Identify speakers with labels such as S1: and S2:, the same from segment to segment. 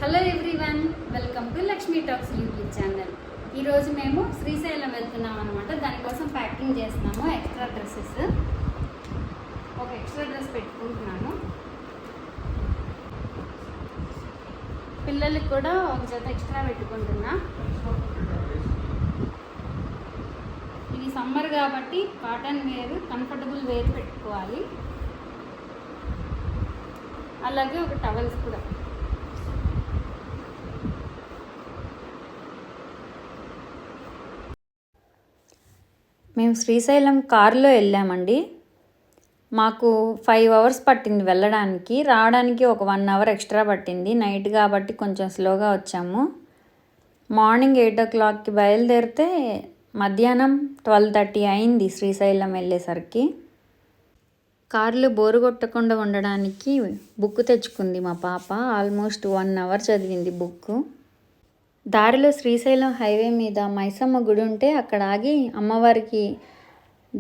S1: Hello everyone, welcome to Lakshmi talks YouTube channel. ఈరోజు మేము శ్రీశైలం వెళ్తున్నాం అనమాట. దానికోసం ప్యాకింగ్ చేస్తున్నాము. ఎక్స్ట్రా డ్రెస్సెస్, ఒక ఎక్స్ట్రా డ్రెస్ పెట్టుకుంటున్నాను. పిల్లలకి కూడా ఒక జత ఎక్స్ట్రా పెట్టుకుంటున్నా. ఇది సమ్మర్ కాబట్టి కాటన్ వేర్, కంఫర్టబుల్ వేర్ పెట్టుకోవాలి. అలాగే ఒక టవల్స్ కూడా. మేము శ్రీశైలం కారులో వెళ్ళామండి. మాకు 5 అవర్స్ పట్టింది వెళ్ళడానికి, రావడానికి ఒక 1 అవర్ ఎక్స్ట్రా పట్టింది. నైట్ కాబట్టి కొంచెం స్లోగా వచ్చాము. మార్నింగ్ 8 o'clockకి బయలుదేరితే మధ్యాహ్నం 12:30 అయింది శ్రీశైలం వెళ్ళేసరికి. కారులో బోరు కొట్టకుండా ఉండడానికి బుక్ తెచ్చుకుంది మా పాప. ఆల్మోస్ట్ 1 అవర్ చదివింది బుక్. దారిలో శ్రీశైలం హైవే మీద మైసమ్మ గుడి ఉంటే అక్కడ ఆగి అమ్మవారికి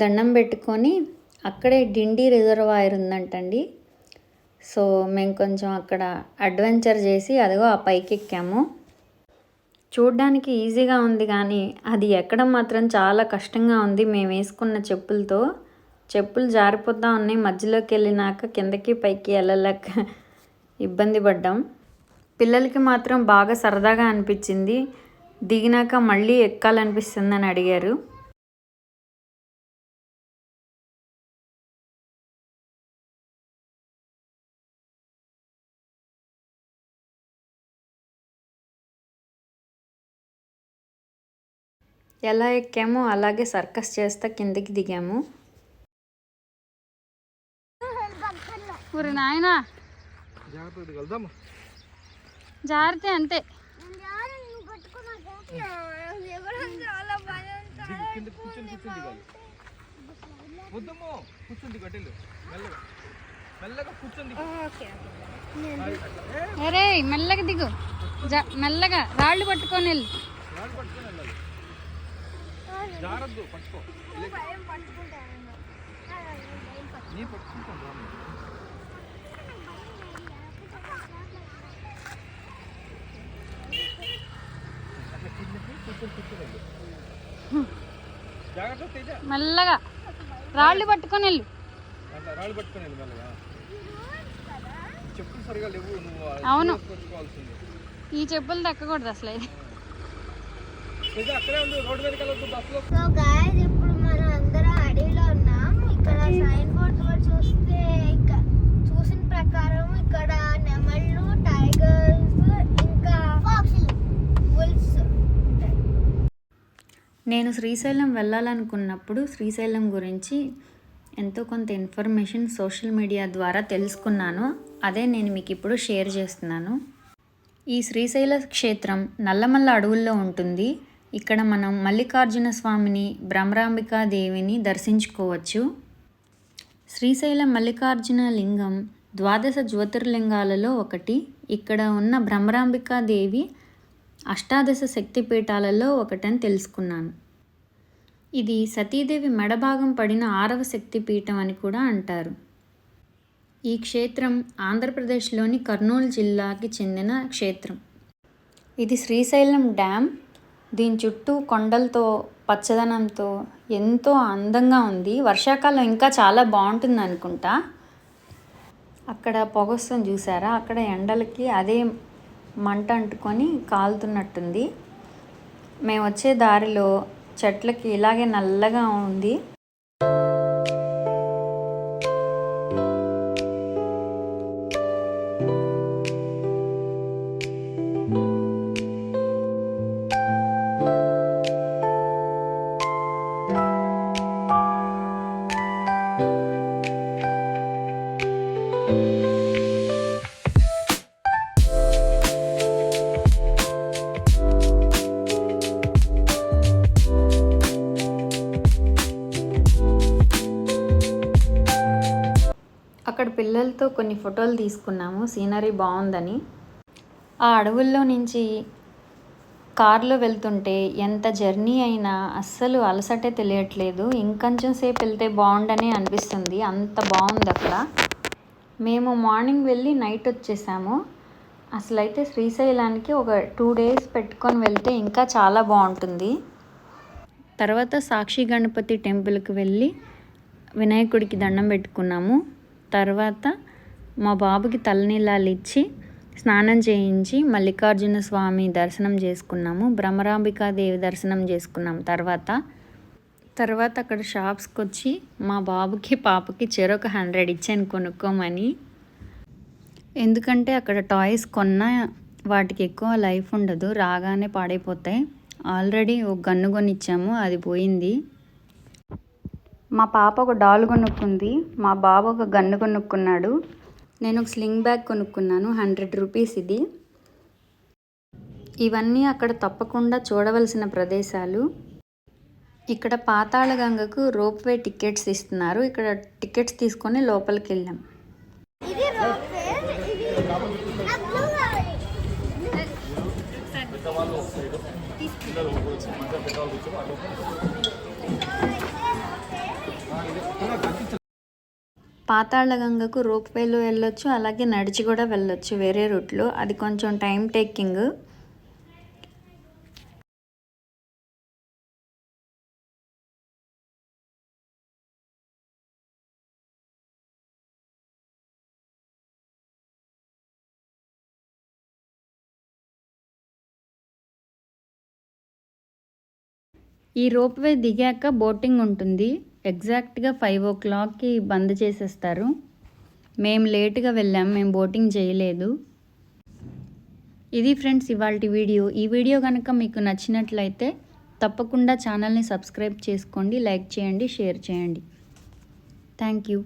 S1: దండం పెట్టుకొని అక్కడే డిండి రిజర్వాయర్ ఉందంటండి. సో మేము కొంచెం అక్కడ అడ్వెంచర్ చేసి అదిగో ఆ పైకి ఎక్కాము. చూడ్డానికి ఈజీగా ఉంది కానీ అది ఎక్కడం మాత్రం చాలా కష్టంగా ఉంది. మేము వేసుకున్న చెప్పులు జారిపోతూ ఉన్నాయి. మధ్యలోకి వెళ్ళినాక కిందకి పైకి వెళ్ళలేక ఇబ్బంది పడ్డాం. పిల్లలకి మాత్రం బాగా సరదాగా అనిపించింది. దిగినాక మళ్ళీ ఎక్కాలనిపిస్తుందని అడిగారు. ఎలా ఎక్కామో అలాగే సర్కస్ చేస్తా కిందకి దిగాము. ఊరి నాయనా జాగ్రత్త, అంతే. అరే మెల్లగా దిగు, మెల్లగా. రాళ్ళు పట్టుకొని వెళ్ళు. మెల్లగా రాళ్ళు పట్టుకొని వెళ్ళు. అవును, ఈ చెప్పులు దక్కకూడదు అసలు.
S2: ఇప్పుడు మనం అందరం అడవిలో ఉన్నాం. ఇక్కడ సైన్ బోర్డ్ కూడా చూస్తే చూసిన ప్రకారం ఇక్కడ నెమళ్ళు, టైగర్స్, ఇంకా వుల్ఫ్స్.
S1: నేను శ్రీశైలం వెళ్ళాలనుకున్నప్పుడు శ్రీశైలం గురించి ఎంతో కొంత ఇన్ఫర్మేషన్ సోషల్ మీడియా ద్వారా తెలుసుకున్నాను. అదే నేను మీకు ఇప్పుడు షేర్ చేస్తున్నాను. ఈ శ్రీశైల క్షేత్రం నల్లమల్ల అడవుల్లో ఉంటుంది. ఇక్కడ మనం మల్లికార్జున స్వామిని, భ్రమరాంబికా దేవిని దర్శించుకోవచ్చు. శ్రీశైలం మల్లికార్జున లింగం 12 జ్యోతిర్లింగాలలో ఒకటి. ఇక్కడ ఉన్న భ్రమరాంబికా దేవి అష్టాదశ శక్తిపీఠాలలో ఒకటని తెలుసుకున్నాను. ఇది సతీదేవి మెడభాగం పడిన 6వ శక్తిపీఠం అని కూడా అంటారు. ఈ క్షేత్రం ఆంధ్రప్రదేశ్లోని కర్నూలు జిల్లాకి చెందిన క్షేత్రం. ఇది శ్రీశైలం డ్యామ్. దీని చుట్టూ కొండలతో, పచ్చదనంతో ఎంతో అందంగా ఉంది. వర్షాకాలం ఇంకా చాలా బాగుంటుంది అనుకుంటా. అక్కడ పొగొస్తుంది చూసారా, అక్కడ ఎండలకి అదే మంట అంటుకొని కాలుతున్నట్టుంది. మేము వచ్చే దారిలో చెట్లకి ఇలాగే నల్లగా ఉంది. అక్కడ పిల్లలతో కొన్ని ఫోటోలు తీసుకున్నాము, సీనరీ బాగుందని. ఆ అడవుల్లో నుంచి కార్లో వెళ్తుంటే ఎంత జర్నీ అయినా అస్సలు అలసటే తెలియట్లేదు. ఇంకొంచెం సేపు వెళ్తే బాగుండనే అనిపిస్తుంది, అంత బాగుంది అక్కడ. మేము మార్నింగ్ వెళ్ళి నైట్ వచ్చేసాము. అసలైతే శ్రీశైలానికి ఒక 2 డేస్ పెట్టుకొని వెళ్తే ఇంకా చాలా బాగుంటుంది. తర్వాత సాక్షి గణపతి టెంపుల్కి వెళ్ళి వినాయకుడికి దండం పెట్టుకున్నాము. తర్వాత మా బాబుకి తలనీలాలు ఇచ్చి స్నానం చేయించి మల్లికార్జున స్వామి దర్శనం చేసుకున్నాము. భ్రమరాంబికాదేవి దర్శనం చేసుకున్నాము. తర్వాత అక్కడ షాప్స్కి వచ్చి మా బాబుకి పాపకి చెరొక 100 ఇచ్చాను కొనుక్కోమని. ఎందుకంటే అక్కడ టాయ్స్ కొన్నా వాటికి ఎక్కువ లైఫ్ ఉండదు, రాగానే పాడైపోతాయి. ఆల్రెడీ ఒక గన్ను కొనిచ్చాము, అది పోయింది. మా పాప ఒక డాల్ కొనుక్కుంది, మా బాబు ఒక గన్ను కొనుక్కున్నాడు. నేను ఒక స్లింగ్ బ్యాగ్ కొనుక్కున్నాను, 100 రూపీస్ ఇది. ఇవన్నీ అక్కడ తప్పకుండా చూడవలసిన ప్రదేశాలు. ఇక్కడ పాతాళగంగకు రోప్వే టికెట్స్ ఇస్తున్నారు. ఇక్కడ టికెట్స్ తీసుకొని లోపలికి వెళ్ళాం.
S2: ఇది రోప్వే, ఇది అబ్లు గారి.
S1: పాతాళగంగకు రోప్వేలో వెళ్ళొచ్చు, అలాగే నడిచి కూడా వెళ్ళొచ్చు వేరే రూట్లో. అది కొంచెం టైం టేకింగ్. ఈ రోప్వే దిగాక బోటింగ్ ఉంటుంది. ఎగ్జాక్ట్గా 5 o'clockకి బంద్ చేసేస్తారు. మేము లేట్గా వెళ్ళాం, మేము బోటింగ్ చేయలేదు. ఇది ఫ్రెండ్స్ ఇవాల్టి వీడియో. ఈ వీడియో కనుక మీకు నచ్చినట్లయితే తప్పకుండా ఛానల్ని సబ్స్క్రైబ్ చేసుకోండి, లైక్ చేయండి, షేర్ చేయండి. Thank you.